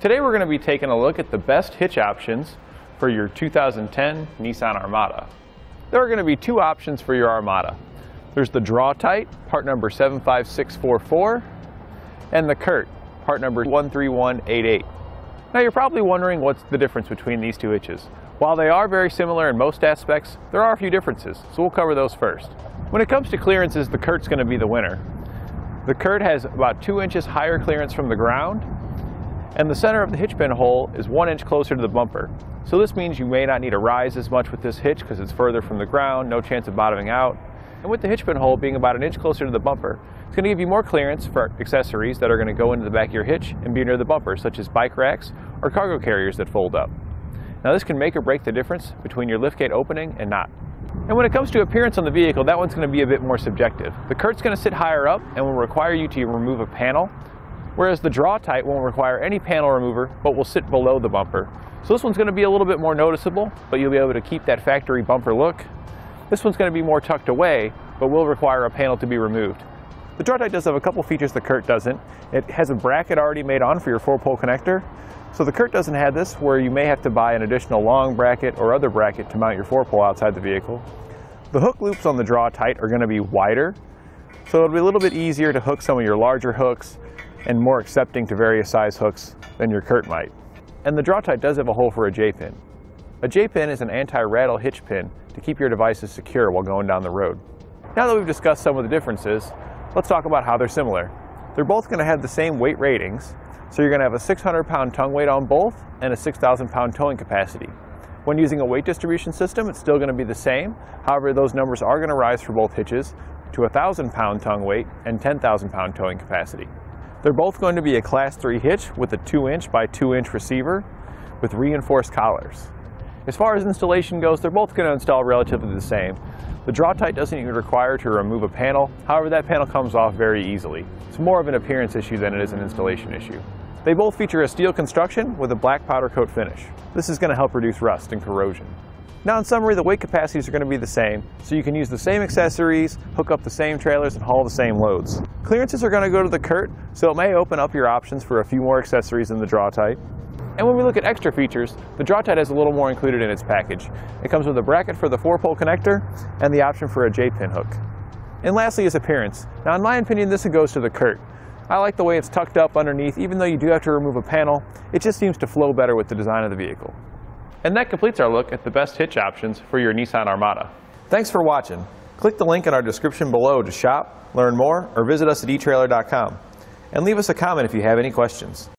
Today we're going to be taking a look at the best hitch options for your 2010 Nissan Armada. There are going to be two options for your Armada. There's the Draw-Tite, part number 75644, and the CURT, part number 13188. Now you're probably wondering what's the difference between these two hitches. While they are very similar in most aspects, there are a few differences, so we'll cover those first. When it comes to clearances, the CURT's going to be the winner. The CURT has about 2 inches higher clearance from the ground, and the center of the hitch pin hole is 1 inch closer to the bumper. So this means you may not need to rise as much with this hitch because it's further from the ground, no chance of bottoming out. And with the hitch pin hole being about 1 inch closer to the bumper, it's going to give you more clearance for accessories that are going to go into the back of your hitch and be near the bumper, such as bike racks or cargo carriers that fold up. Now this can make or break the difference between your liftgate opening and not. And when it comes to appearance on the vehicle, that one's going to be a bit more subjective. The CURT's going to sit higher up and will require you to remove a panel, whereas the Draw-Tite won't require any panel remover, but will sit below the bumper. So this one's going to be a little bit more noticeable, but you'll be able to keep that factory bumper look. This one's going to be more tucked away, but will require a panel to be removed. The Draw-Tite does have a couple features the CURT doesn't. It has a bracket already made on for your 4-pole connector. So the CURT doesn't have this, where you may have to buy an additional long bracket or other bracket to mount your 4-pole outside the vehicle. The hook loops on the Draw-Tite are going to be wider, so it'll be a little bit easier to hook some of your larger hooks and more accepting to various size hooks than your CURT might. And the Draw-Tite does have a hole for a J-pin. A J-pin is an anti-rattle hitch pin to keep your devices secure while going down the road. Now that we've discussed some of the differences, let's talk about how they're similar. They're both going to have the same weight ratings, so you're going to have a 600-pound tongue weight on both and a 6,000-pound towing capacity. When using a weight distribution system, it's still going to be the same. However, those numbers are going to rise for both hitches to a 1,000-pound tongue weight and 10,000-pound towing capacity. They're both going to be a Class 3 hitch with a 2-inch by 2-inch receiver with reinforced collars. As far as installation goes, they're both going to install relatively the same. The Draw-Tite doesn't even require to remove a panel, however that panel comes off very easily. It's more of an appearance issue than it is an installation issue. They both feature a steel construction with a black powder coat finish. This is going to help reduce rust and corrosion. Now in summary, the weight capacities are going to be the same, so you can use the same accessories, hook up the same trailers, and haul the same loads. Clearances are going to go to the CURT, so it may open up your options for a few more accessories than the Draw-Tite. And when we look at extra features, the Draw-Tite has a little more included in its package. It comes with a bracket for the 4-pole connector and the option for a J-pin hook. And lastly is appearance. Now in my opinion, this goes to the CURT. I like the way it's tucked up underneath. Even though you do have to remove a panel, it just seems to flow better with the design of the vehicle. And that completes our look at the best hitch options for your Nissan Armada. Thanks for watching. Click the link in our description below to shop, learn more, or visit us at etrailer.com. And leave us a comment if you have any questions.